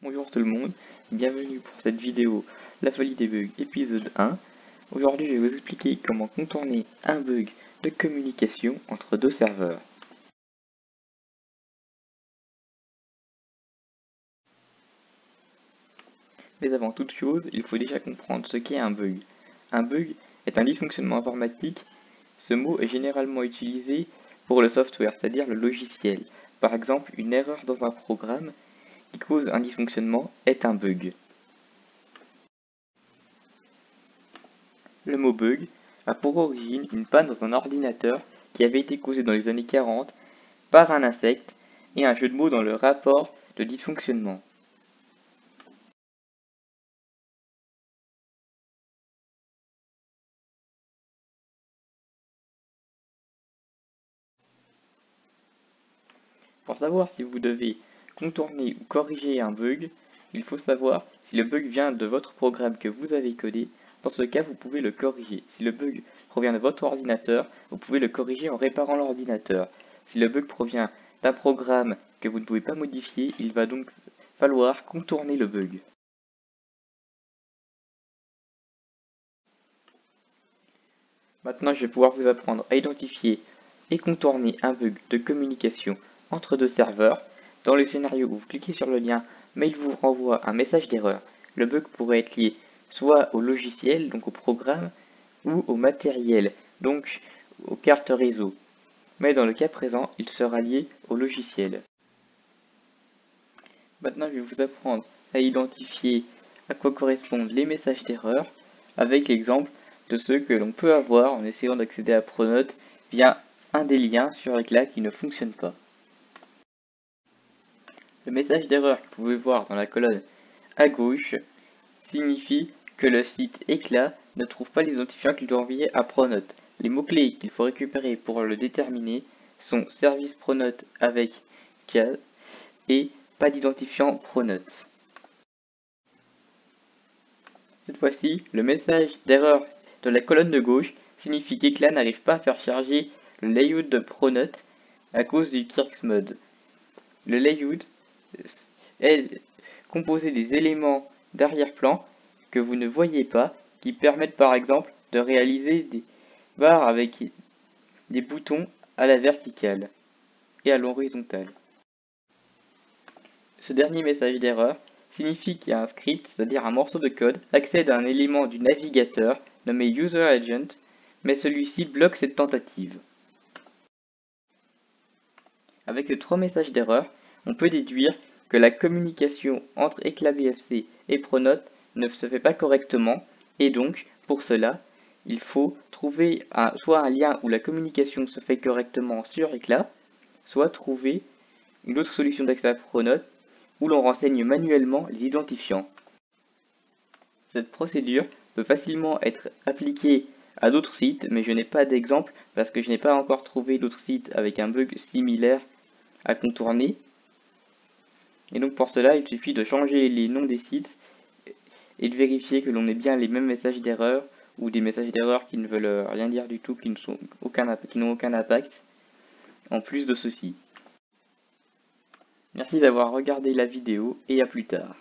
Bonjour tout le monde, bienvenue pour cette vidéo La folie des bugs épisode 1. Aujourd'hui je vais vous expliquer comment contourner un bug de communication entre deux serveurs. Mais avant toute chose, il faut déjà comprendre ce qu'est un bug. Un bug est un dysfonctionnement informatique. Ce mot est généralement utilisé pour le software, c'est-à-dire le logiciel. Par exemple, une erreur dans un programme qui cause un dysfonctionnement est un bug. Le mot bug a pour origine une panne dans un ordinateur qui avait été causée dans les années 40 par un insecte et un jeu de mots dans le rapport de dysfonctionnement. Pour savoir si vous devez contourner ou corriger un bug, il faut savoir si le bug vient de votre programme que vous avez codé. Dans ce cas, vous pouvez le corriger. Si le bug provient de votre ordinateur, vous pouvez le corriger en réparant l'ordinateur. Si le bug provient d'un programme que vous ne pouvez pas modifier, il va donc falloir contourner le bug. Maintenant, je vais pouvoir vous apprendre à identifier et contourner un bug de communication entre deux serveurs. Dans le scénario où vous cliquez sur le lien, mais il vous renvoie un message d'erreur. Le bug pourrait être lié soit au logiciel, donc au programme, ou au matériel, donc aux cartes réseau. Mais dans le cas présent, il sera lié au logiciel. Maintenant, je vais vous apprendre à identifier à quoi correspondent les messages d'erreur avec l'exemple de ceux que l'on peut avoir en essayant d'accéder à Pronote via un des liens sur Eclat qui ne fonctionne pas. Le message d'erreur que vous pouvez voir dans la colonne à gauche signifie que le site Eclat ne trouve pas l'identifiant qu'il doit envoyer à Pronote. Les mots-clés qu'il faut récupérer pour le déterminer sont service Pronote avec Jazz et pas d'identifiant Pronote. Cette fois-ci, le message d'erreur de la colonne de gauche signifie qu'Eclat n'arrive pas à faire charger le layout de Pronote à cause du Kirksmod. Le layout est composé des éléments d'arrière-plan que vous ne voyez pas, qui permettent par exemple de réaliser des barres avec des boutons à la verticale et à l'horizontale. Ce dernier message d'erreur signifie qu'un script, c'est-à-dire un morceau de code, accède à un élément du navigateur nommé UserAgent, mais celui-ci bloque cette tentative. Avec ces trois messages d'erreur, on peut déduire que la communication entre EclatBFC et Pronote ne se fait pas correctement, et donc, pour cela, il faut trouver soit un lien où la communication se fait correctement sur Eclat, soit trouver une autre solution d'accès à Pronote où l'on renseigne manuellement les identifiants. Cette procédure peut facilement être appliquée à d'autres sites, mais je n'ai pas d'exemple parce que je n'ai pas encore trouvé d'autres sites avec un bug similaire à contourner. Et donc pour cela, il suffit de changer les noms des sites et de vérifier que l'on ait bien les mêmes messages d'erreur ou des messages d'erreur qui ne veulent rien dire du tout, qui n'ont aucun impact, en plus de ceci. Merci d'avoir regardé la vidéo et à plus tard.